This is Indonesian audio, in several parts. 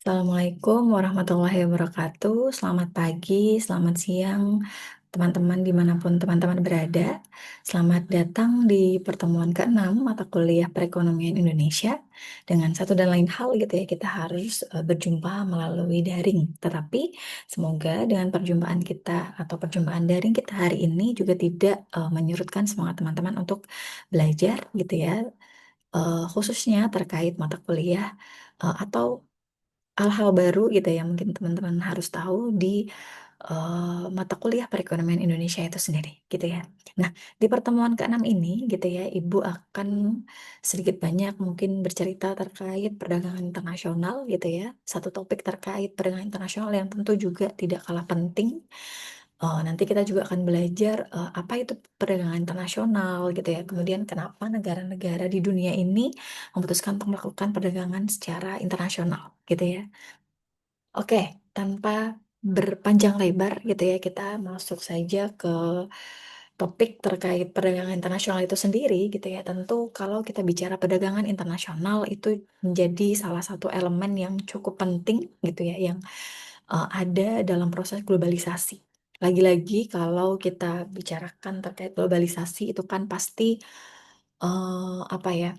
Assalamualaikum warahmatullahi wabarakatuh. Selamat pagi, selamat siang, teman-teman dimanapun teman-teman berada. Selamat datang di pertemuan ke-6 mata kuliah Perekonomian Indonesia. Dengan satu dan lain hal gitu ya, kita harus berjumpa melalui daring. Tetapi semoga dengan perjumpaan kita atau perjumpaan daring kita hari ini juga tidak menyurutkan semangat teman-teman untuk belajar gitu ya. Khususnya terkait mata kuliah atau hal-hal baru gitu ya mungkin teman-teman harus tahu di mata kuliah perekonomian Indonesia itu sendiri gitu ya. Nah, di pertemuan ke-6 ini gitu ya, Ibu akan sedikit banyak mungkin bercerita terkait perdagangan internasional gitu ya. Satu topik terkait perdagangan internasional yang tentu juga tidak kalah penting. Nanti kita juga akan belajar apa itu perdagangan internasional gitu ya. Kemudian kenapa negara-negara di dunia ini memutuskan untuk melakukan perdagangan secara internasional gitu ya. Oke, tanpa berpanjang lebar gitu ya, kita masuk saja ke topik terkait perdagangan internasional itu sendiri gitu ya. Tentu kalau kita bicara perdagangan internasional itu menjadi salah satu elemen yang cukup penting gitu ya, yang ada dalam proses globalisasi. Lagi-lagi kalau kita bicarakan terkait globalisasi itu kan pasti apa ya?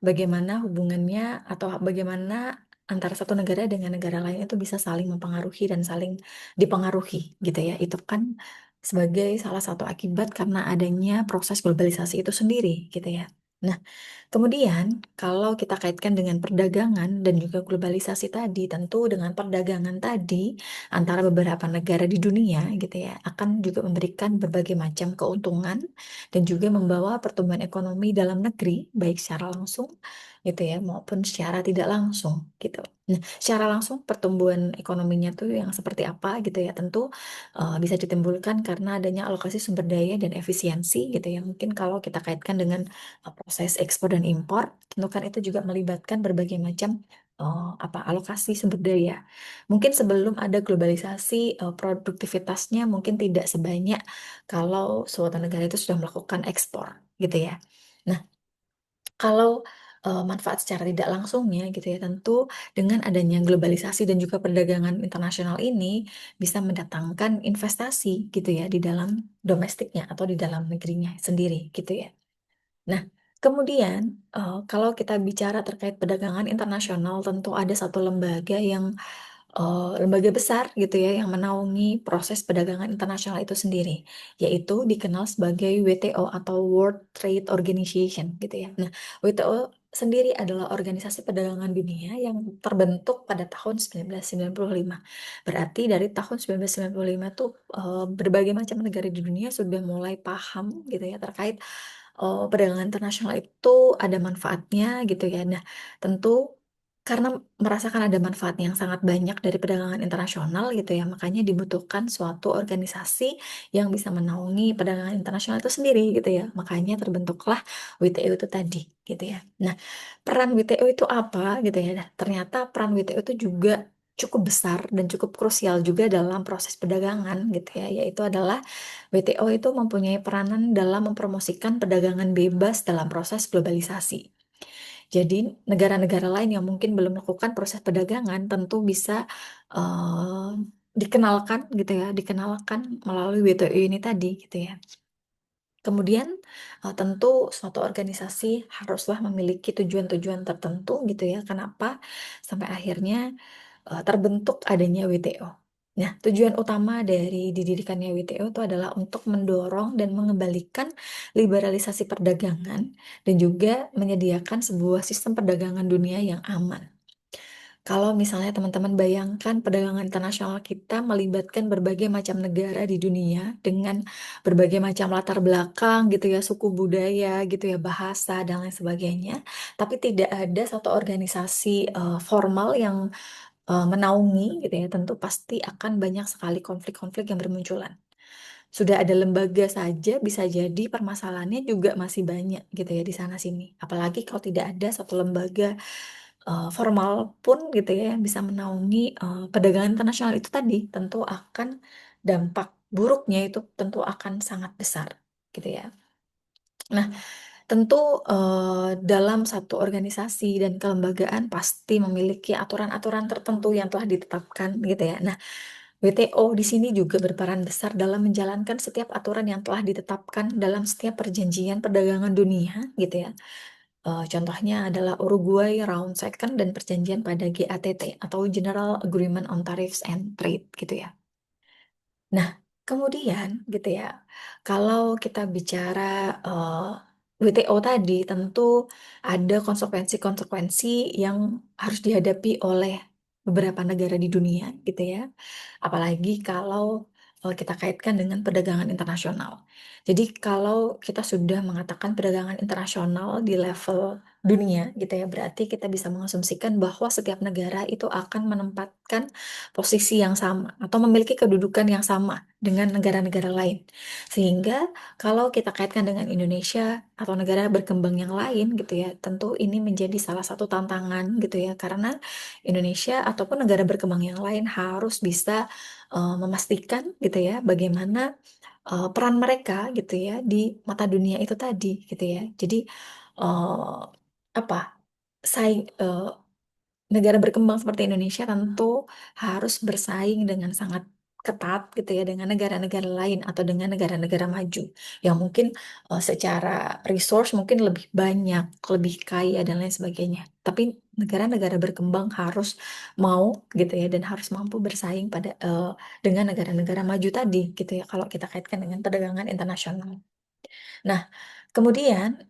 Bagaimana hubungannya atau bagaimana antara satu negara dengan negara lain itu bisa saling mempengaruhi dan saling dipengaruhi gitu ya. Itu kan sebagai salah satu akibat karena adanya proses globalisasi itu sendiri gitu ya. Nah, kemudian, kalau kita kaitkan dengan perdagangan dan juga globalisasi tadi, tentu dengan perdagangan tadi antara beberapa negara di dunia gitu ya, akan juga memberikan berbagai macam keuntungan dan juga membawa pertumbuhan ekonomi dalam negeri, baik secara langsung gitu ya, maupun secara tidak langsung gitu. Nah, secara langsung pertumbuhan ekonominya tuh yang seperti apa gitu ya, tentu bisa ditimbulkan karena adanya alokasi sumber daya dan efisiensi gitu ya. Mungkin kalau kita kaitkan dengan proses ekspor dan impor, tentu kan itu juga melibatkan berbagai macam alokasi sumber daya. Mungkin sebelum ada globalisasi, produktivitasnya mungkin tidak sebanyak kalau suatu negara itu sudah melakukan ekspor, gitu ya. Nah, kalau manfaat secara tidak langsungnya gitu ya, tentu dengan adanya globalisasi dan juga perdagangan internasional ini bisa mendatangkan investasi gitu ya di dalam domestiknya atau di dalam negerinya sendiri gitu ya. Nah, kemudian kalau kita bicara terkait perdagangan internasional, tentu ada satu lembaga yang lembaga besar gitu ya yang menaungi proses perdagangan internasional itu sendiri, yaitu dikenal sebagai WTO atau World Trade Organization gitu ya. Nah, WTO sendiri adalah organisasi perdagangan dunia yang terbentuk pada tahun 1995. Berarti dari tahun 1995 tuh berbagai macam negara di dunia sudah mulai paham gitu ya terkait perdagangan internasional itu ada manfaatnya gitu ya. Nah, tentu karena merasakan ada manfaat yang sangat banyak dari perdagangan internasional gitu ya, makanya dibutuhkan suatu organisasi yang bisa menaungi perdagangan internasional itu sendiri gitu ya. Makanya terbentuklah WTO itu tadi gitu ya. Nah, peran WTO itu apa gitu ya? Nah, ternyata peran WTO itu juga cukup besar dan cukup krusial juga dalam proses perdagangan gitu ya, yaitu adalah WTO itu mempunyai peranan dalam mempromosikan perdagangan bebas dalam proses globalisasi. Jadi negara-negara lain yang mungkin belum melakukan proses perdagangan tentu bisa eh, dikenalkan gitu ya, dikenalkan melalui WTO ini tadi gitu ya. Kemudian tentu suatu organisasi haruslah memiliki tujuan-tujuan tertentu gitu ya. Kenapa sampai akhirnya terbentuk adanya WTO. Nah, tujuan utama dari didirikannya WTO itu adalah untuk mendorong dan mengembalikan liberalisasi perdagangan dan juga menyediakan sebuah sistem perdagangan dunia yang aman. Kalau misalnya teman-teman bayangkan perdagangan internasional kita melibatkan berbagai macam negara di dunia dengan berbagai macam latar belakang gitu ya, suku budaya gitu ya, bahasa dan lain sebagainya, tapi tidak ada satu organisasi formal yang menaungi gitu ya, tentu pasti akan banyak sekali konflik-konflik yang bermunculan. Sudah ada lembaga saja bisa jadi permasalahannya juga masih banyak gitu ya di sana sini. Apalagi kalau tidak ada satu lembaga formal pun gitu ya yang bisa menaungi perdagangan internasional itu tadi, tentu akan dampak buruknya itu tentu akan sangat besar gitu ya. Nah, Tentu, dalam satu organisasi dan kelembagaan pasti memiliki aturan-aturan tertentu yang telah ditetapkan gitu ya. Nah, WTO di sini juga berperan besar dalam menjalankan setiap aturan yang telah ditetapkan dalam setiap perjanjian perdagangan dunia gitu ya. Contohnya adalah Uruguay Round Second dan perjanjian pada GATT atau General Agreement on Tariffs and Trade gitu ya. Nah, kemudian gitu ya, kalau kita bicara, WTO tadi, tentu ada konsekuensi-konsekuensi yang harus dihadapi oleh beberapa negara di dunia gitu ya. Apalagi kalau, kita kaitkan dengan perdagangan internasional. Jadi kalau kita sudah mengatakan perdagangan internasional di level dunia gitu ya, berarti kita bisa mengasumsikan bahwa setiap negara itu akan menempatkan posisi yang sama atau memiliki kedudukan yang sama dengan negara-negara lain. Sehingga kalau kita kaitkan dengan Indonesia atau negara berkembang yang lain gitu ya, tentu ini menjadi salah satu tantangan gitu ya, karena Indonesia ataupun negara berkembang yang lain harus bisa, memastikan gitu ya, bagaimana, peran mereka gitu ya di mata dunia itu tadi gitu ya. Jadi, eee, apa, saing negara berkembang seperti Indonesia tentu harus bersaing dengan sangat ketat gitu ya dengan negara-negara lain atau dengan negara-negara maju yang mungkin, secara resource mungkin lebih banyak, lebih kaya dan lain sebagainya. Tapi negara-negara berkembang harus mau gitu ya dan harus mampu bersaing dengan negara-negara maju tadi gitu ya kalau kita kaitkan dengan perdagangan internasional. Nah, kemudian,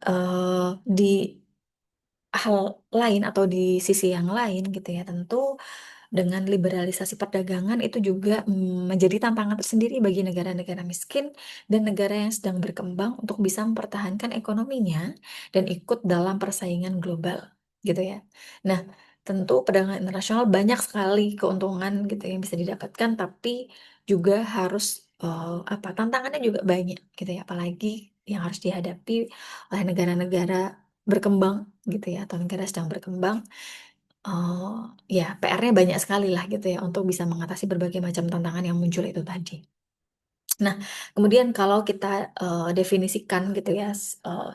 di hal lain atau di sisi yang lain gitu ya, tentu dengan liberalisasi perdagangan itu juga, menjadi tantangan tersendiri bagi negara-negara miskin dan negara yang sedang berkembang untuk bisa mempertahankan ekonominya dan ikut dalam persaingan global, gitu ya. Nah, tentu perdagangan internasional banyak sekali keuntungan gitu yang bisa didapatkan, tapi juga harus, tantangannya juga banyak gitu ya, apalagi yang harus dihadapi oleh negara-negara berkembang gitu ya, atau negara sedang berkembang. Ya PR-nya banyak sekali lah gitu ya untuk bisa mengatasi berbagai macam tantangan yang muncul itu tadi. Nah, kemudian kalau kita, definisikan gitu ya,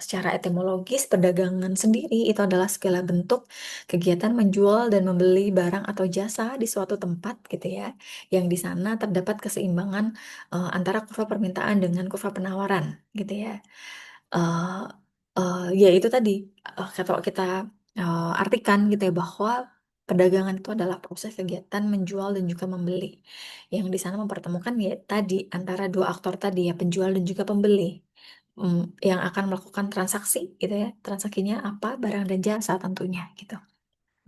secara etimologis perdagangan sendiri itu adalah segala bentuk kegiatan menjual dan membeli barang atau jasa di suatu tempat gitu ya, yang di sana terdapat keseimbangan, antara kurva permintaan dengan kurva penawaran gitu ya. Eee ya itu tadi, kalau kita, artikan gitu ya bahwa perdagangan itu adalah proses kegiatan menjual dan juga membeli, yang di sana mempertemukan ya tadi antara 2 aktor tadi ya penjual dan juga pembeli, yang akan melakukan transaksi gitu ya, transaksinya apa, barang dan jasa tentunya gitu.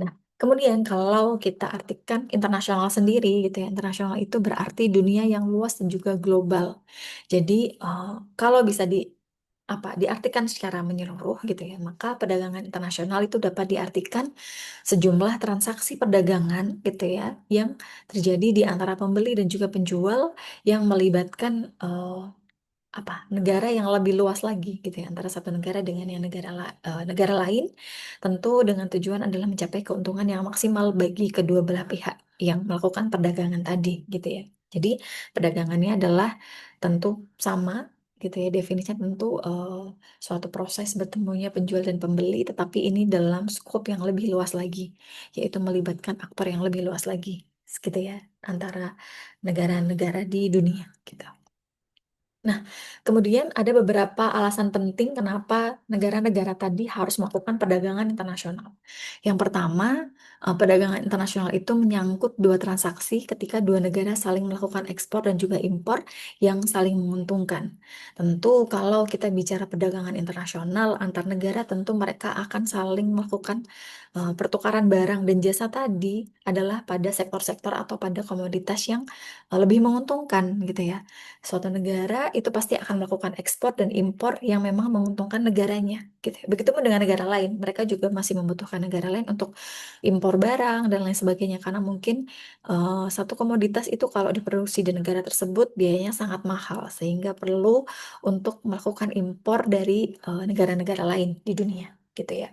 Nah, kemudian kalau kita artikan internasional sendiri gitu ya, internasional itu berarti dunia yang luas dan juga global. Jadi, kalau bisa diartikan secara menyeluruh gitu ya, maka perdagangan internasional itu dapat diartikan sejumlah transaksi perdagangan gitu ya, yang terjadi di antara pembeli dan juga penjual yang melibatkan, negara yang lebih luas lagi gitu ya, antara satu negara dengan yang negara lain, tentu dengan tujuan adalah mencapai keuntungan yang maksimal bagi kedua belah pihak yang melakukan perdagangan tadi gitu ya. Jadi perdagangannya adalah tentu sama gitu ya, definisinya tentu, suatu proses bertemunya penjual dan pembeli, tetapi ini dalam skop yang lebih luas lagi, yaitu melibatkan aktor yang lebih luas lagi, gitu ya, antara negara-negara di dunia gitu. Nah, kemudian ada beberapa alasan penting kenapa negara-negara tadi harus melakukan perdagangan internasional. Yang pertama, perdagangan internasional itu menyangkut dua transaksi ketika dua negara saling melakukan ekspor dan juga impor yang saling menguntungkan. Tentu kalau kita bicara perdagangan internasional antar negara, tentu mereka akan saling melakukan pertukaran barang dan jasa tadi adalah pada sektor-sektor atau pada komoditas yang lebih menguntungkan gitu ya. Suatu negara itu pasti akan melakukan ekspor dan impor yang memang menguntungkan negaranya, gitu ya. Begitupun dengan negara lain, mereka juga masih membutuhkan negara lain untuk impor barang dan lain sebagainya, karena mungkin, satu komoditas itu kalau diproduksi di negara tersebut biayanya sangat mahal, sehingga perlu untuk melakukan impor dari, negara-negara lain di dunia, gitu ya.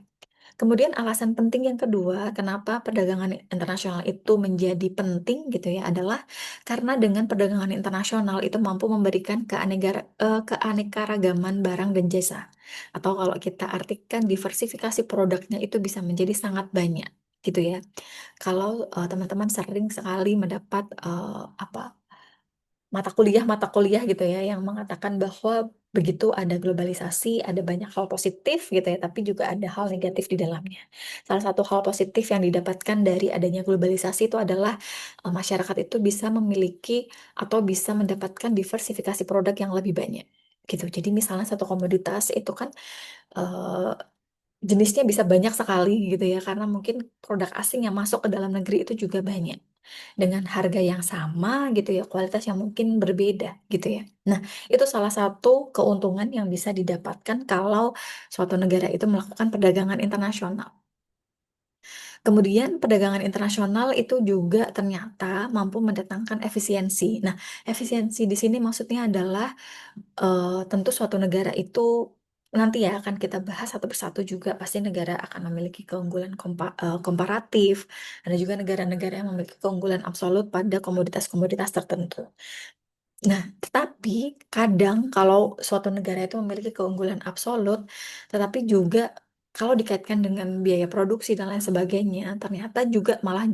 Kemudian alasan penting yang kedua, kenapa perdagangan internasional itu menjadi penting gitu ya, adalah karena dengan perdagangan internasional itu mampu memberikan keanekaragaman barang dan jasa. Atau kalau kita artikan diversifikasi produknya itu bisa menjadi sangat banyak gitu ya. Kalau teman-teman sering sekali mendapat mata kuliah gitu ya yang mengatakan bahwa begitu ada globalisasi, ada banyak hal positif gitu ya, tapi juga ada hal negatif di dalamnya. Salah satu hal positif yang didapatkan dari adanya globalisasi itu adalah masyarakat itu bisa memiliki atau bisa mendapatkan diversifikasi produk yang lebih banyak gitu. Jadi misalnya satu komoditas itu kan eh, jenisnya bisa banyak sekali gitu ya, karena mungkin produk asing yang masuk ke dalam negeri itu juga banyak dengan harga yang sama gitu ya, kualitas yang mungkin berbeda gitu ya. Nah, itu salah satu keuntungan yang bisa didapatkan kalau suatu negara itu melakukan perdagangan internasional. Kemudian perdagangan internasional itu juga ternyata mampu mendatangkan efisiensi. Nah, efisiensi di sini maksudnya adalah tentu suatu negara itu nanti ya akan kita bahas satu persatu juga, pasti negara akan memiliki keunggulan komparatif. Ada juga negara-negara yang memiliki keunggulan absolut pada komoditas-komoditas tertentu. Nah, tetapi kadang kalau suatu negara itu memiliki keunggulan absolut, tetapi juga kalau dikaitkan dengan biaya produksi dan lain sebagainya, ternyata juga malah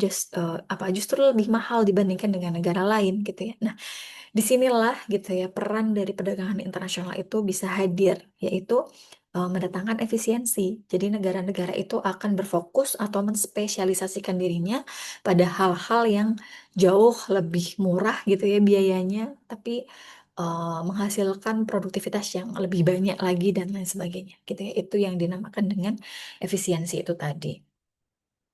justru lebih mahal dibandingkan dengan negara lain gitu ya. Nah, disinilah gitu ya peran dari perdagangan internasional itu bisa hadir, yaitu mendatangkan efisiensi. Jadi negara-negara itu akan berfokus atau menspesialisasikan dirinya pada hal-hal yang jauh lebih murah gitu ya biayanya, tapi menghasilkan produktivitas yang lebih banyak lagi dan lain sebagainya gitu ya. Itu yang dinamakan dengan efisiensi itu tadi.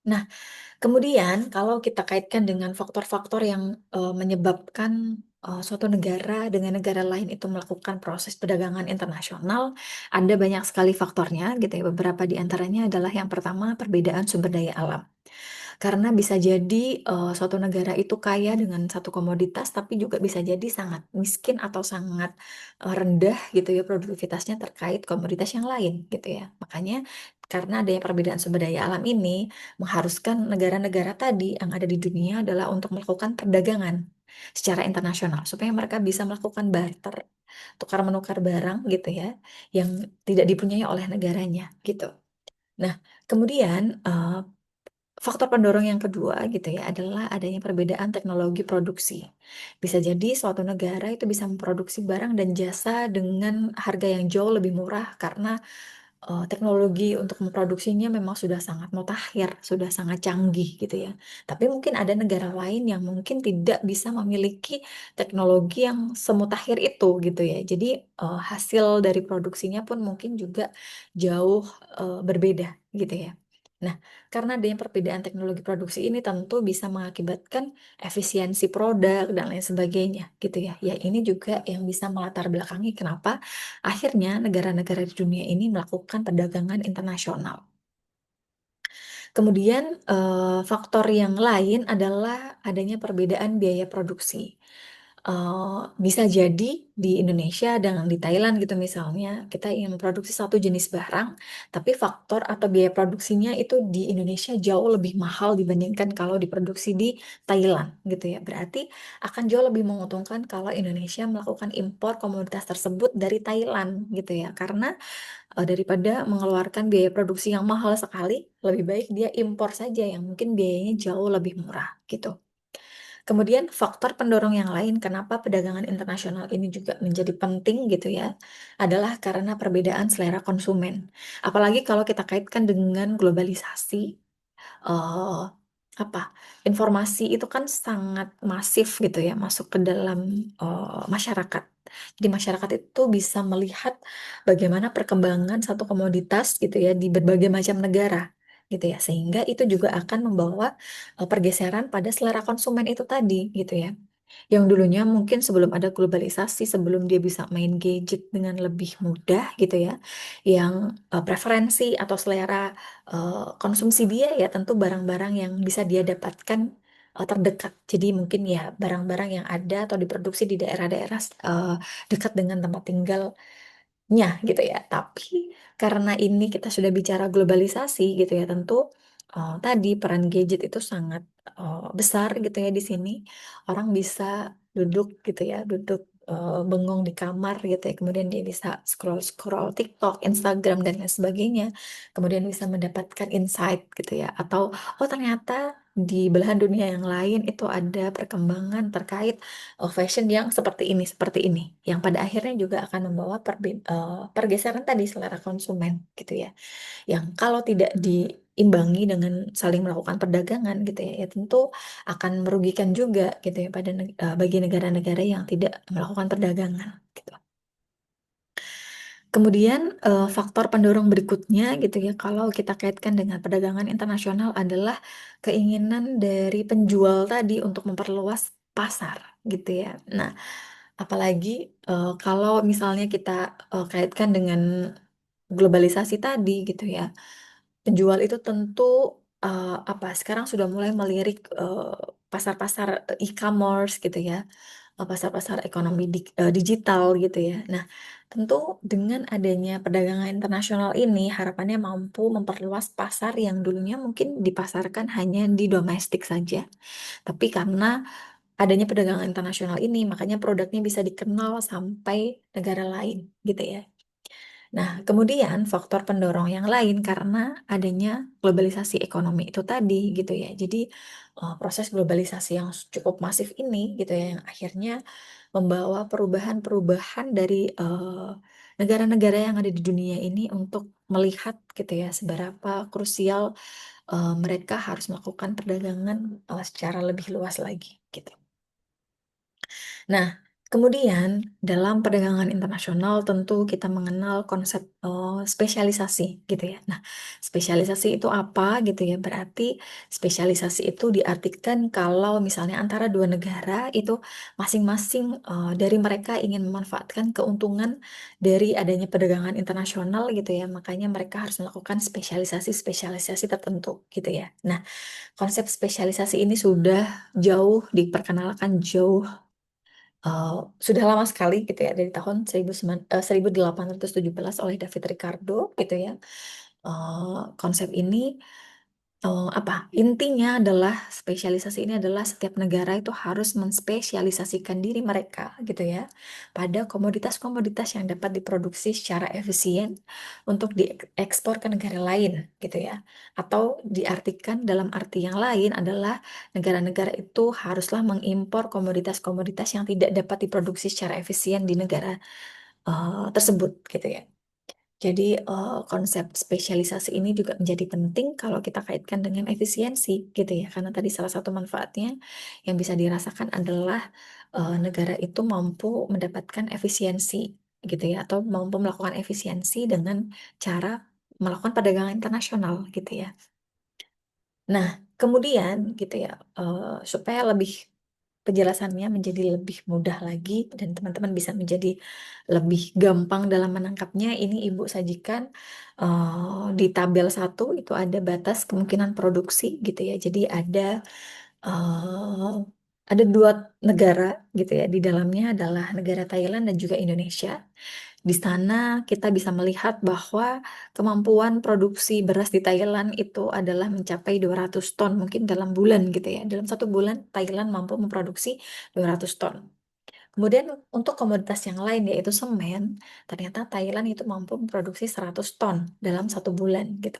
Nah, kemudian kalau kita kaitkan dengan faktor-faktor yang menyebabkan suatu negara dengan negara lain itu melakukan proses perdagangan internasional, ada banyak sekali faktornya gitu ya. Beberapa di antaranya adalah yang pertama perbedaan sumber daya alam. Karena bisa jadi suatu negara itu kaya dengan satu komoditas, tapi juga bisa jadi sangat miskin atau sangat rendah gitu ya produktivitasnya terkait komoditas yang lain gitu ya. Makanya karena adanya perbedaan sumber daya alam ini mengharuskan negara-negara tadi yang ada di dunia adalah untuk melakukan perdagangan secara internasional supaya mereka bisa melakukan barter, tukar menukar barang gitu ya, yang tidak dipunyai oleh negaranya gitu. Nah, kemudian faktor pendorong yang kedua gitu ya adalah adanya perbedaan teknologi produksi. Bisa jadi suatu negara itu bisa memproduksi barang dan jasa dengan harga yang jauh lebih murah karena teknologi untuk memproduksinya memang sudah sangat mutakhir, sudah sangat canggih gitu ya. Tapi mungkin ada negara lain yang mungkin tidak bisa memiliki teknologi yang semutakhir itu gitu ya. Jadi hasil dari produksinya pun mungkin juga jauh berbeda gitu ya. Nah, karena adanya perbedaan teknologi produksi ini tentu bisa mengakibatkan efisiensi produk dan lain sebagainya gitu ya. Ya ini juga yang bisa melatar belakangi kenapa akhirnya negara-negara di dunia ini melakukan perdagangan internasional. Kemudian faktor yang lain adalah adanya perbedaan biaya produksi. Bisa jadi di Indonesia dan di Thailand gitu misalnya, kita ingin memproduksi satu jenis barang, tapi faktor atau biaya produksinya itu di Indonesia jauh lebih mahal dibandingkan kalau diproduksi di Thailand gitu ya. Berarti akan jauh lebih menguntungkan kalau Indonesia melakukan impor komoditas tersebut dari Thailand gitu ya. Karena daripada mengeluarkan biaya produksi yang mahal sekali, lebih baik dia impor saja yang mungkin biayanya jauh lebih murah gitu. Kemudian faktor pendorong yang lain kenapa perdagangan internasional ini juga menjadi penting gitu ya, adalah karena perbedaan selera konsumen. Apalagi kalau kita kaitkan dengan globalisasi, eh, apa informasi itu kan sangat masif gitu ya masuk ke dalam masyarakat. Jadi masyarakat itu bisa melihat bagaimana perkembangan satu komoditas gitu ya di berbagai macam negara gitu ya, sehingga itu juga akan membawa pergeseran pada selera konsumen itu tadi gitu ya. Yang dulunya mungkin sebelum ada globalisasi, sebelum dia bisa main gadget dengan lebih mudah gitu ya, yang preferensi atau selera konsumsi dia ya tentu barang-barang yang bisa dia dapatkan terdekat. Jadi mungkin ya barang-barang yang ada atau diproduksi di daerah-daerah dekat dengan tempat tinggal gitu ya. Tapi karena ini kita sudah bicara globalisasi gitu ya, tentu tadi peran gadget itu sangat besar gitu ya di sini. Orang bisa duduk gitu ya, duduk bengong di kamar gitu ya, kemudian dia bisa scroll-scroll TikTok, Instagram dan lain sebagainya. Kemudian bisa mendapatkan insight gitu ya, atau oh ternyata di belahan dunia yang lain itu ada perkembangan terkait fashion yang seperti ini, yang pada akhirnya juga akan membawa pergeseran tadi selera konsumen gitu ya, yang kalau tidak diimbangi dengan saling melakukan perdagangan gitu ya, ya tentu akan merugikan juga gitu ya bagi negara-negara yang tidak melakukan perdagangan gitu. Kemudian faktor pendorong berikutnya gitu ya, kalau kita kaitkan dengan perdagangan internasional adalah keinginan dari penjual tadi untuk memperluas pasar gitu ya. Nah, apalagi kalau misalnya kita kaitkan dengan globalisasi tadi gitu ya, penjual itu tentu apa sekarang sudah mulai melirik pasar-pasar e-commerce gitu ya, pasar-pasar ekonomi digital gitu ya. Nah, tentu dengan adanya perdagangan internasional ini harapannya mampu memperluas pasar yang dulunya mungkin dipasarkan hanya di domestik saja. Tapi karena adanya perdagangan internasional ini, makanya produknya bisa dikenal sampai negara lain gitu ya. Nah, kemudian faktor pendorong yang lain karena adanya globalisasi ekonomi itu tadi gitu ya. Jadi proses globalisasi yang cukup masif ini gitu ya, yang akhirnya membawa perubahan-perubahan dari negara-negara yang ada di dunia ini untuk melihat gitu ya seberapa krusial mereka harus melakukan perdagangan secara lebih luas lagi gitu. Nah, kemudian dalam perdagangan internasional tentu kita mengenal konsep spesialisasi gitu ya. Nah, spesialisasi itu apa gitu ya? Berarti spesialisasi itu diartikan kalau misalnya antara dua negara itu masing-masing dari mereka ingin memanfaatkan keuntungan dari adanya perdagangan internasional gitu ya. Makanya mereka harus melakukan spesialisasi-spesialisasi tertentu gitu ya. Nah, konsep spesialisasi ini sudah jauh diperkenalkan jauh uh, sudah lama sekali gitu ya dari tahun 1817 oleh David Ricardo gitu ya. Konsep ini apa intinya adalah spesialisasi ini adalah setiap negara itu harus menspesialisasikan diri mereka gitu ya pada komoditas-komoditas yang dapat diproduksi secara efisien untuk diekspor ke negara lain gitu ya, atau diartikan dalam arti yang lain adalah negara-negara itu haruslah mengimpor komoditas-komoditas yang tidak dapat diproduksi secara efisien di negara tersebut gitu ya. Jadi konsep spesialisasi ini juga menjadi penting kalau kita kaitkan dengan efisiensi gitu ya. Karena tadi salah satu manfaatnya yang bisa dirasakan adalah negara itu mampu mendapatkan efisiensi gitu ya, atau mampu melakukan efisiensi dengan cara melakukan perdagangan internasional gitu ya. Nah, kemudian gitu ya, supaya lebih penjelasannya menjadi lebih mudah lagi dan teman-teman bisa menjadi lebih gampang dalam menangkapnya, ini Ibu sajikan di tabel satu itu ada batas kemungkinan produksi gitu ya. Jadi eh, ada dua negara gitu ya. Di dalamnya adalah negara Thailand dan juga Indonesia. Di sana kita bisa melihat bahwa kemampuan produksi beras di Thailand itu adalah mencapai 200 ton mungkin dalam bulan gitu ya. Dalam satu bulan Thailand mampu memproduksi 200 ton. Kemudian untuk komoditas yang lain yaitu semen, ternyata Thailand itu mampu memproduksi 100 ton dalam satu bulan gitu.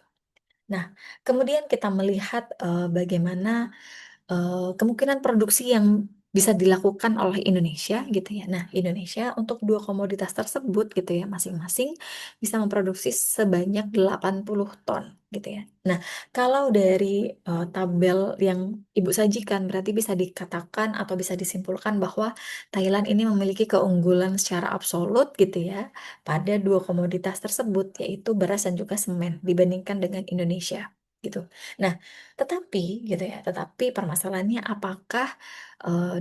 Nah, kemudian kita melihat bagaimana kemungkinan produksi yang bisa dilakukan oleh Indonesia gitu ya. Nah, Indonesia untuk dua komoditas tersebut gitu ya, masing-masing bisa memproduksi sebanyak 80 ton gitu ya. Nah, kalau dari tabel yang Ibu sajikan berarti bisa dikatakan atau bisa disimpulkan bahwa Thailand ini memiliki keunggulan secara absolut gitu ya pada dua komoditas tersebut yaitu beras dan juga semen dibandingkan dengan Indonesia gitu. Nah, tetapi gitu ya, tetapi permasalahannya apakah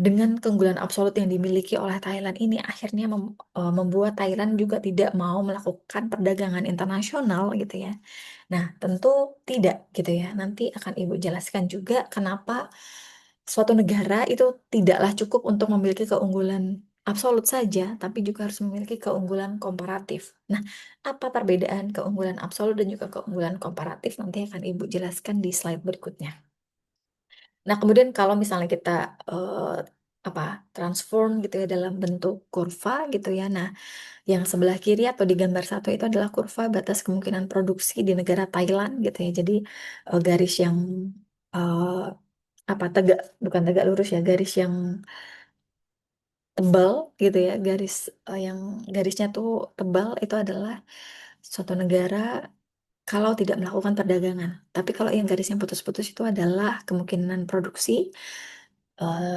dengan keunggulan absolut yang dimiliki oleh Thailand ini akhirnya membuat Thailand juga tidak mau melakukan perdagangan internasional gitu ya. Nah, tentu tidak gitu ya. Nanti akan Ibu jelaskan juga kenapa suatu negara itu tidaklah cukup untuk memiliki keunggulan absolut saja, tapi juga harus memiliki keunggulan komparatif. Nah, apa perbedaan keunggulan absolut dan juga keunggulan komparatif nanti akan Ibu jelaskan di slide berikutnya. Nah, kemudian kalau misalnya kita apa transform gitu ya dalam bentuk kurva gitu ya. Nah, yang sebelah kiri atau di gambar satu itu adalah kurva batas kemungkinan produksi di negara Thailand gitu ya. Jadi garis yang eh, apa tegak bukan tegak lurus ya, garis yang tebal gitu ya, yang garisnya tuh tebal itu adalah suatu negara kalau tidak melakukan perdagangan. Tapi kalau yang garis yang putus-putus itu adalah kemungkinan produksi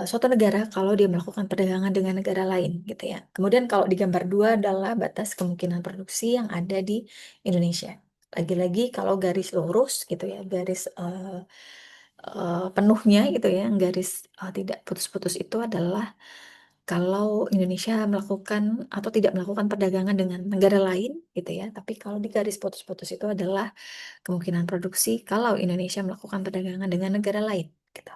suatu negara kalau dia melakukan perdagangan dengan negara lain gitu ya. Kemudian kalau di gambar dua adalah batas kemungkinan produksi yang ada di Indonesia. Lagi-lagi kalau garis lurus gitu ya, garis penuhnya gitu ya, garis tidak putus-putus itu adalah kalau Indonesia melakukan atau tidak melakukan perdagangan dengan negara lain gitu ya. Tapi kalau di garis putus-putus itu adalah kemungkinan produksi kalau Indonesia melakukan perdagangan dengan negara lain gitu.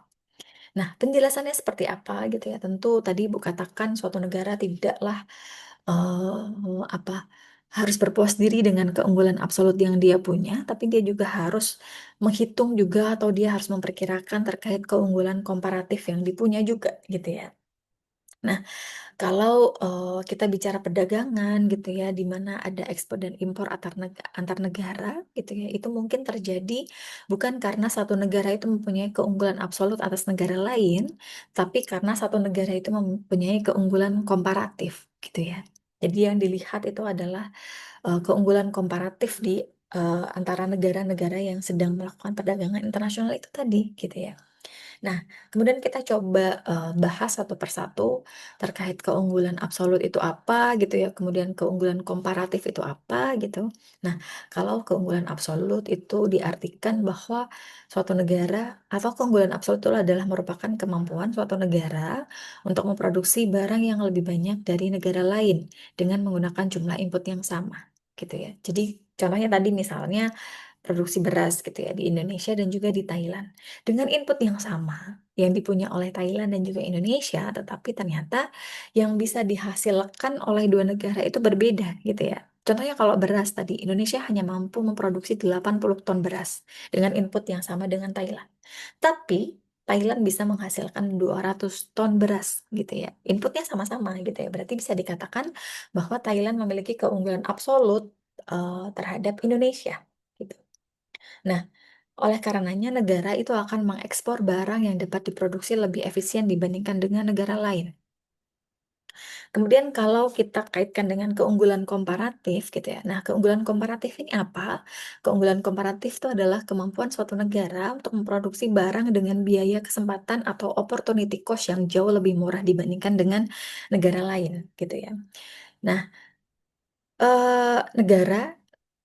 Nah, penjelasannya seperti apa gitu ya? Tentu tadi Ibu katakan suatu negara tidaklah apa harus berpuas diri dengan keunggulan absolut yang dia punya, tapi dia juga harus menghitung juga atau dia harus memperkirakan terkait keunggulan komparatif yang dipunya juga gitu ya. Nah, kalau kita bicara perdagangan gitu ya, di mana ada ekspor dan impor antar negara gitu ya, itu mungkin terjadi bukan karena satu negara itu mempunyai keunggulan absolut atas negara lain, tapi karena satu negara itu mempunyai keunggulan komparatif gitu ya. Jadi yang dilihat itu adalah keunggulan komparatif di antara negara-negara yang sedang melakukan perdagangan internasional itu tadi gitu ya. Nah, kemudian kita coba bahas satu persatu terkait keunggulan absolut itu apa gitu ya, kemudian keunggulan komparatif itu apa gitu. Nah, kalau keunggulan absolut itu diartikan bahwa suatu negara atau keunggulan absolut itu adalah merupakan kemampuan suatu negara untuk memproduksi barang yang lebih banyak dari negara lain dengan menggunakan jumlah input yang sama gitu ya. Jadi contohnya tadi misalnya produksi beras gitu ya di Indonesia dan juga di Thailand dengan input yang sama yang dipunya oleh Thailand dan juga Indonesia, tetapi ternyata yang bisa dihasilkan oleh dua negara itu berbeda gitu ya. Contohnya kalau beras tadi, Indonesia hanya mampu memproduksi 80 ton beras dengan input yang sama dengan Thailand. Tapi Thailand bisa menghasilkan 200 ton beras gitu ya. Inputnya sama-sama gitu ya. Berarti bisa dikatakan bahwa Thailand memiliki keunggulan absolut terhadap Indonesia gitu. Nah, oleh karenanya negara itu akan mengekspor barang yang dapat diproduksi lebih efisien dibandingkan dengan negara lain. Kemudian kalau kita kaitkan dengan keunggulan komparatif gitu ya. Nah, keunggulan komparatif ini apa? Keunggulan komparatif itu adalah kemampuan suatu negara untuk memproduksi barang dengan biaya kesempatan atau opportunity cost yang jauh lebih murah dibandingkan dengan negara lain gitu ya. Nah, negara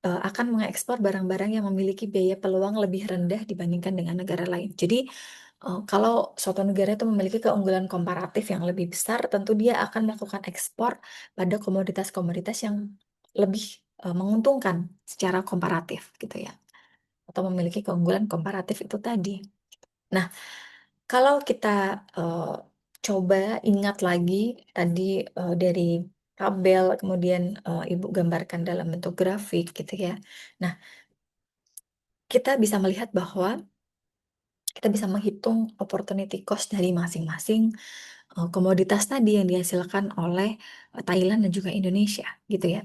akan mengekspor barang-barang yang memiliki biaya peluang lebih rendah dibandingkan dengan negara lain. Jadi, kalau suatu negara itu memiliki keunggulan komparatif yang lebih besar, tentu dia akan melakukan ekspor pada komoditas-komoditas yang lebih menguntungkan secara komparatif gitu ya, atau memiliki keunggulan komparatif itu tadi. Nah, kalau kita eh, coba ingat lagi tadi dari tabel, kemudian Ibu gambarkan dalam bentuk grafik gitu ya. Nah, kita bisa melihat bahwa kita bisa menghitung opportunity cost dari masing-masing komoditas tadi yang dihasilkan oleh Thailand dan juga Indonesia gitu ya.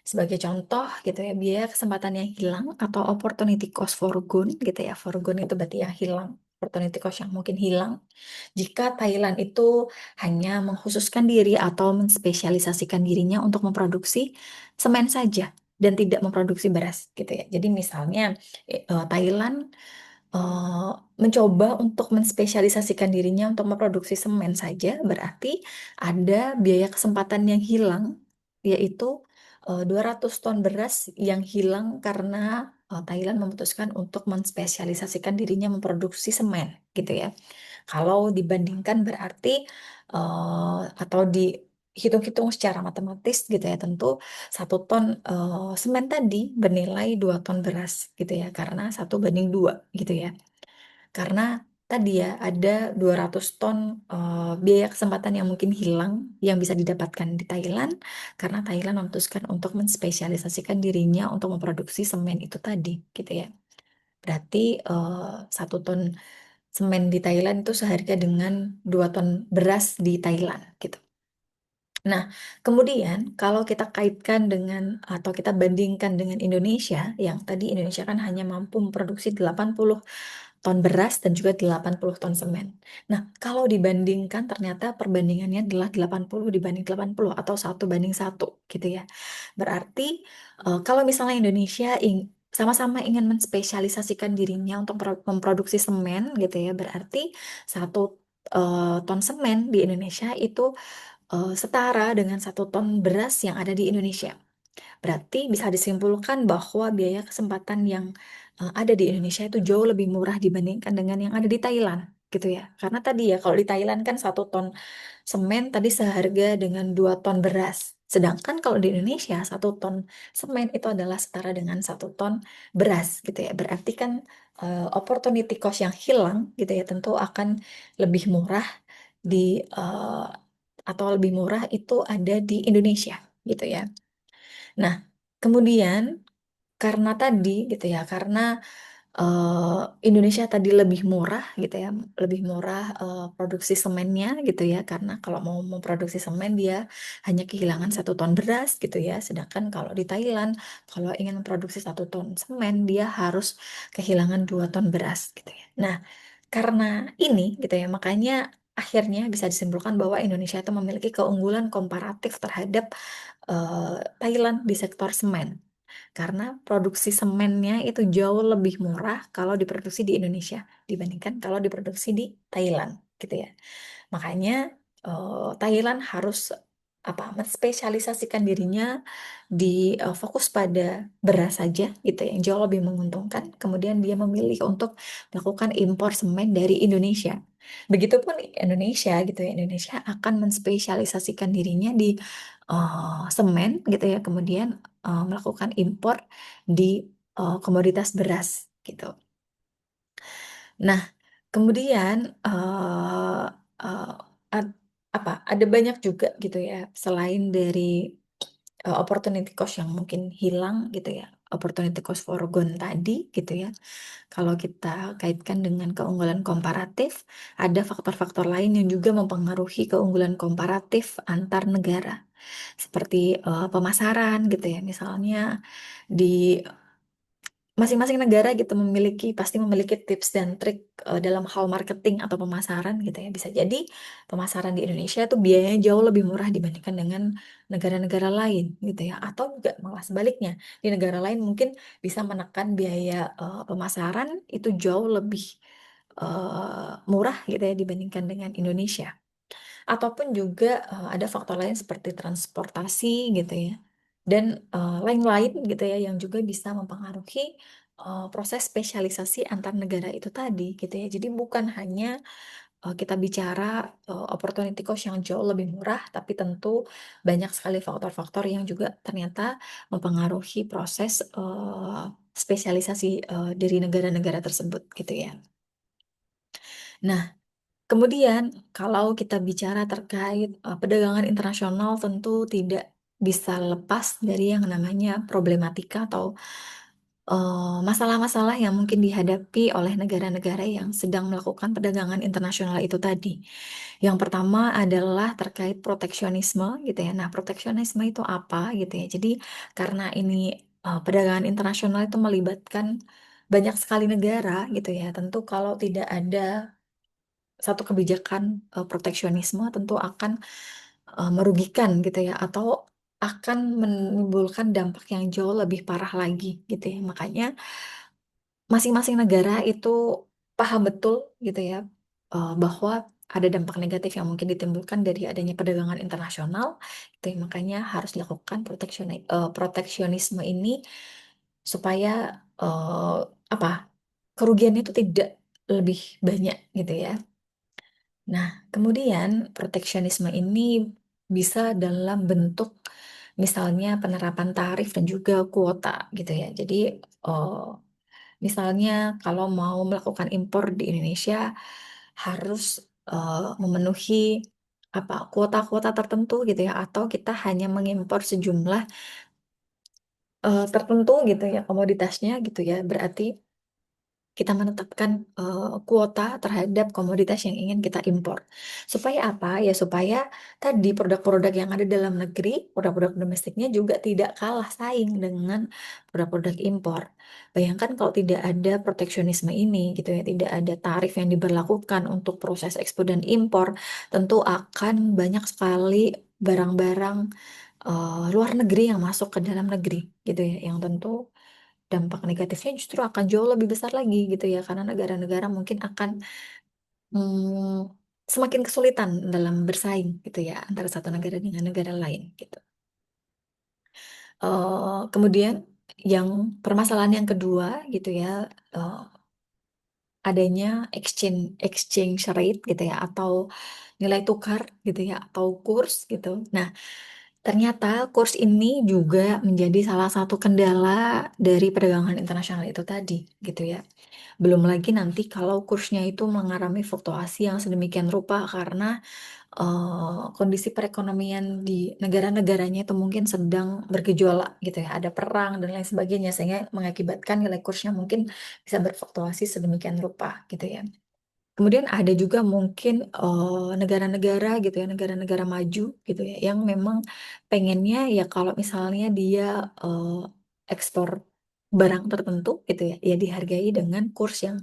Sebagai contoh gitu ya, biaya kesempatan yang hilang atau opportunity cost for gone gitu ya. For gone itu berarti yang hilang, opportunity cost yang mungkin hilang. Jika Thailand itu hanya mengkhususkan diri atau menspesialisasikan dirinya untuk memproduksi semen saja dan tidak memproduksi beras gitu ya. Jadi misalnya Thailand eh, mencoba untuk menspesialisasikan dirinya untuk memproduksi semen saja, berarti ada biaya kesempatan yang hilang, yaitu 200 ton beras yang hilang karena Thailand memutuskan untuk menspesialisasikan dirinya memproduksi semen, gitu ya. Kalau dibandingkan berarti atau dihitung-hitung secara matematis gitu ya, tentu 1 ton semen tadi bernilai 2 ton beras gitu ya, karena 1 banding 2 gitu ya. Karena tadi ya, ada 200 ton biaya kesempatan yang mungkin hilang yang bisa didapatkan di Thailand karena Thailand memutuskan untuk menspesialisasikan dirinya untuk memproduksi semen itu tadi, gitu ya. Berarti 1 ton semen di Thailand itu seharga dengan 2 ton beras di Thailand, gitu. Nah, kemudian kalau kita kaitkan dengan atau kita bandingkan dengan Indonesia, yang tadi Indonesia kan hanya mampu memproduksi 80 ton beras dan juga 80 ton semen. Nah, kalau dibandingkan ternyata perbandingannya adalah 80 dibanding 80 atau 1 banding 1 gitu ya. Berarti kalau misalnya Indonesia sama-sama ingin menspesialisasikan dirinya untuk memproduksi semen gitu ya, berarti 1 ton semen di Indonesia itu setara dengan 1 ton beras yang ada di Indonesia. Berarti bisa disimpulkan bahwa biaya kesempatan yang ada di Indonesia itu jauh lebih murah dibandingkan dengan yang ada di Thailand, gitu ya. Karena tadi ya, kalau di Thailand kan 1 ton semen tadi seharga dengan 2 ton beras. Sedangkan kalau di Indonesia 1 ton semen itu adalah setara dengan 1 ton beras, gitu ya. Berarti kan opportunity cost yang hilang, gitu ya, tentu akan lebih murah di atau lebih murah itu ada di Indonesia, gitu ya. Nah, kemudian karena tadi gitu ya, karena Indonesia tadi lebih murah gitu ya, lebih murah produksi semennya gitu ya, karena kalau mau memproduksi semen dia hanya kehilangan 1 ton beras gitu ya, sedangkan kalau di Thailand kalau ingin memproduksi 1 ton semen dia harus kehilangan 2 ton beras gitu ya. Nah, karena ini gitu ya, makanya akhirnya bisa disimpulkan bahwa Indonesia itu memiliki keunggulan komparatif terhadap Thailand di sektor semen. Karena produksi semennya itu jauh lebih murah kalau diproduksi di Indonesia dibandingkan kalau diproduksi di Thailand, gitu ya. Makanya Thailand harus apa menspesialisasikan dirinya di fokus pada beras saja gitu ya, yang jauh lebih menguntungkan. Kemudian dia memilih untuk melakukan impor semen dari Indonesia. Begitupun Indonesia gitu ya, Indonesia akan menspesialisasikan dirinya di semen gitu ya, kemudian melakukan impor di komoditas beras gitu. Nah, kemudian eh, ad- apa? Ada banyak juga gitu ya, selain dari opportunity cost yang mungkin hilang gitu ya, opportunity cost for gone tadi gitu ya. Kalau kita kaitkan dengan keunggulan komparatif, ada faktor-faktor lain yang juga mempengaruhi keunggulan komparatif antar negara, seperti pemasaran gitu ya. Misalnya di masing-masing negara gitu pasti memiliki tips dan trik dalam hal marketing atau pemasaran gitu ya. Bisa jadi pemasaran di Indonesia itu biayanya jauh lebih murah dibandingkan dengan negara-negara lain gitu ya. Atau juga malah sebaliknya, di negara lain mungkin bisa menekan biaya pemasaran itu jauh lebih murah gitu ya dibandingkan dengan Indonesia. Ataupun juga ada faktor lain seperti transportasi gitu ya. Dan lain-lain gitu ya yang juga bisa mempengaruhi proses spesialisasi antar negara itu tadi gitu ya. Jadi bukan hanya kita bicara opportunity cost yang jauh lebih murah, tapi tentu banyak sekali faktor-faktor yang juga ternyata mempengaruhi proses spesialisasi dari negara-negara tersebut gitu ya. Nah, kemudian, kalau kita bicara terkait perdagangan internasional, tentu tidak bisa lepas dari yang namanya problematika atau masalah-masalah yang mungkin dihadapi oleh negara-negara yang sedang melakukan perdagangan internasional itu tadi. Yang pertama adalah terkait proteksionisme, gitu ya. Nah, proteksionisme itu apa, gitu ya? Jadi, karena ini perdagangan internasional itu melibatkan banyak sekali negara, gitu ya. Tentu kalau tidak ada satu kebijakan proteksionisme tentu akan merugikan gitu ya atau akan menimbulkan dampak yang jauh lebih parah lagi gitu ya. Makanya masing-masing negara itu paham betul gitu ya bahwa ada dampak negatif yang mungkin ditimbulkan dari adanya perdagangan internasional gitu ya. Makanya harus dilakukan proteksionisme ini supaya eh, apa kerugiannya itu tidak lebih banyak gitu ya. Nah, kemudian proteksionisme ini bisa dalam bentuk misalnya penerapan tarif dan juga kuota gitu ya. Jadi, eh, Misalnya kalau mau melakukan impor di Indonesia harus, memenuhi apa, kuota-kuota tertentu gitu ya, atau kita hanya mengimpor sejumlah, tertentu gitu ya komoditasnya gitu ya. Berarti kita menetapkan, kuota terhadap komoditas yang ingin kita impor. Supaya apa? Ya supaya tadi produk-produk yang ada dalam negeri, produk-produk domestiknya juga tidak kalah saing dengan produk-produk impor. Bayangkan kalau tidak ada proteksionisme ini gitu ya, tidak ada tarif yang diberlakukan untuk proses ekspor dan impor, tentu akan banyak sekali barang-barang, luar negeri yang masuk ke dalam negeri gitu ya, yang tentu dampak negatifnya justru akan jauh lebih besar lagi gitu ya, karena negara-negara mungkin akan, mmm, semakin kesulitan dalam bersaing gitu ya, antara satu negara dengan negara lain gitu. Kemudian permasalahan yang kedua gitu ya, adanya exchange rate gitu ya, atau nilai tukar gitu ya, atau kurs gitu. Nah, ternyata kurs ini juga menjadi salah satu kendala dari perdagangan internasional itu tadi gitu ya. Belum lagi nanti kalau kursnya itu mengalami fluktuasi yang sedemikian rupa karena, kondisi perekonomian di negara-negaranya itu mungkin sedang bergejolak gitu ya, ada perang dan lain sebagainya, sehingga mengakibatkan nilai kursnya mungkin bisa berfluktuasi sedemikian rupa gitu ya. Kemudian ada juga mungkin, negara-negara gitu ya, negara-negara maju gitu ya, yang memang pengennya ya kalau misalnya dia, ekspor barang tertentu gitu ya, ya dihargai dengan kurs yang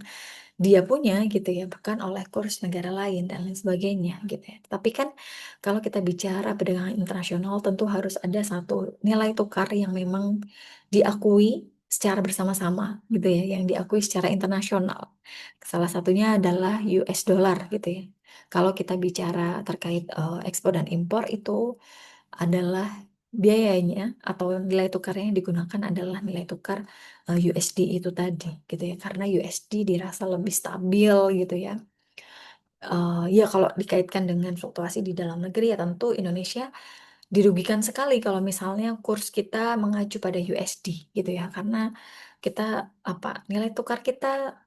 dia punya gitu ya, bukan oleh kurs negara lain dan lain sebagainya gitu ya. Tapi kan kalau kita bicara perdagangan internasional tentu harus ada satu nilai tukar yang memang diakui secara bersama-sama gitu ya, yang diakui secara internasional. Salah satunya adalah US dollar gitu ya. Kalau kita bicara terkait, ekspor dan impor itu adalah biayanya atau nilai tukarnya yang digunakan adalah nilai tukar, USD itu tadi gitu ya, karena USD dirasa lebih stabil gitu ya. Ya kalau dikaitkan dengan fluktuasi di dalam negeri ya tentu Indonesia dirugikan sekali kalau misalnya kurs kita mengacu pada USD gitu ya, karena kita apa, nilai tukar kita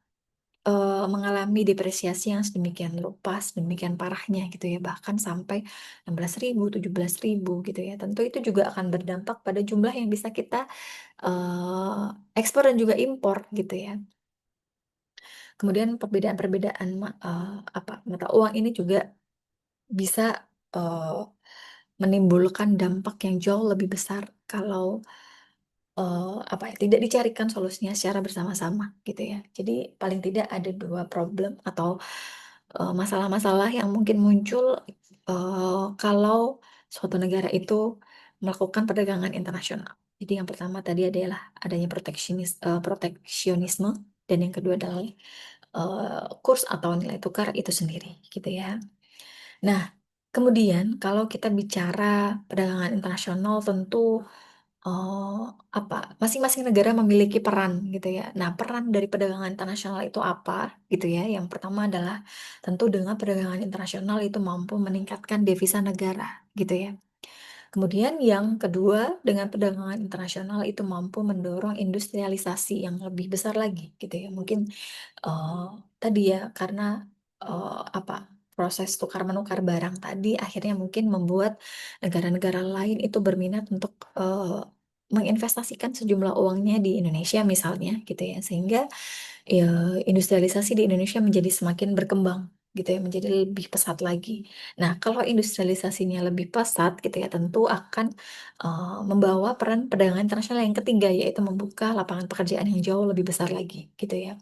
mengalami depresiasi yang sedemikian rupa, sedemikian parahnya gitu ya, bahkan sampai 16.000, 17.000 gitu ya. Tentu itu juga akan berdampak pada jumlah yang bisa kita, ekspor dan juga impor gitu ya. Kemudian perbedaan-perbedaan mata uang ini juga bisa, menimbulkan dampak yang jauh lebih besar kalau tidak dicarikan solusinya secara bersama-sama gitu ya. Jadi paling tidak ada 2 problem atau, masalah-masalah yang mungkin muncul, kalau suatu negara itu melakukan perdagangan internasional. Jadi yang pertama tadi adalah adanya proteksionisme dan yang kedua adalah, kurs atau nilai tukar itu sendiri gitu ya. Nah, kemudian kalau kita bicara perdagangan internasional tentu masing-masing negara memiliki peran gitu ya. Nah, peran dari perdagangan internasional itu apa gitu ya. Yang pertama adalah tentu dengan perdagangan internasional itu mampu meningkatkan devisa negara gitu ya. Kemudian yang kedua, dengan perdagangan internasional itu mampu mendorong industrialisasi yang lebih besar lagi gitu ya. Mungkin tadi ya karena, proses tukar-menukar barang tadi akhirnya mungkin membuat negara-negara lain itu berminat untuk, menginvestasikan sejumlah uangnya di Indonesia misalnya gitu ya, sehingga ya, industrialisasi di Indonesia menjadi semakin berkembang gitu ya, menjadi lebih pesat lagi. Nah, kalau industrialisasinya lebih pesat gitu ya, tentu akan, membawa peran perdagangan internasional yang ketiga, yaitu membuka lapangan pekerjaan yang jauh lebih besar lagi gitu ya.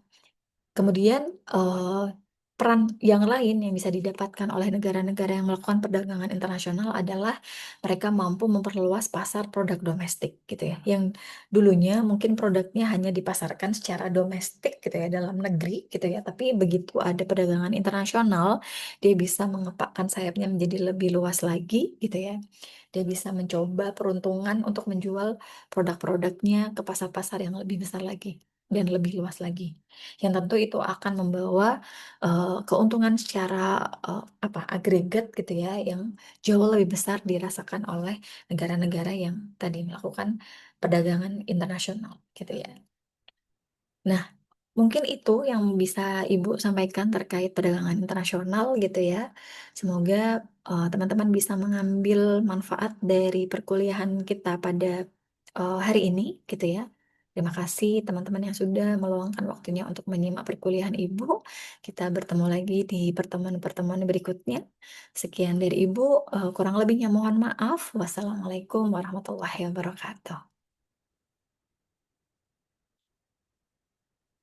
Kemudian, peran yang lain yang bisa didapatkan oleh negara-negara yang melakukan perdagangan internasional adalah mereka mampu memperluas pasar produk domestik gitu ya, yang dulunya mungkin produknya hanya dipasarkan secara domestik gitu ya, dalam negeri gitu ya, tapi begitu ada perdagangan internasional, dia bisa mengepakkan sayapnya menjadi lebih luas lagi gitu ya. Dia bisa mencoba peruntungan untuk menjual produk-produknya ke pasar-pasar yang lebih besar lagi dan lebih luas lagi. Yang tentu itu akan membawa, keuntungan secara, agregat gitu ya, yang jauh lebih besar dirasakan oleh negara-negara yang tadi melakukan perdagangan internasional gitu ya. Nah, Mungkin itu yang bisa Ibu sampaikan terkait perdagangan internasional gitu ya. Semoga, teman-teman bisa mengambil manfaat dari perkuliahan kita pada, hari ini gitu ya. Terima kasih teman-teman yang sudah meluangkan waktunya untuk menyimak perkuliahan Ibu. Kita bertemu lagi di pertemuan-pertemuan berikutnya. Sekian dari Ibu, kurang lebihnya mohon maaf. Wassalamualaikum warahmatullahi wabarakatuh.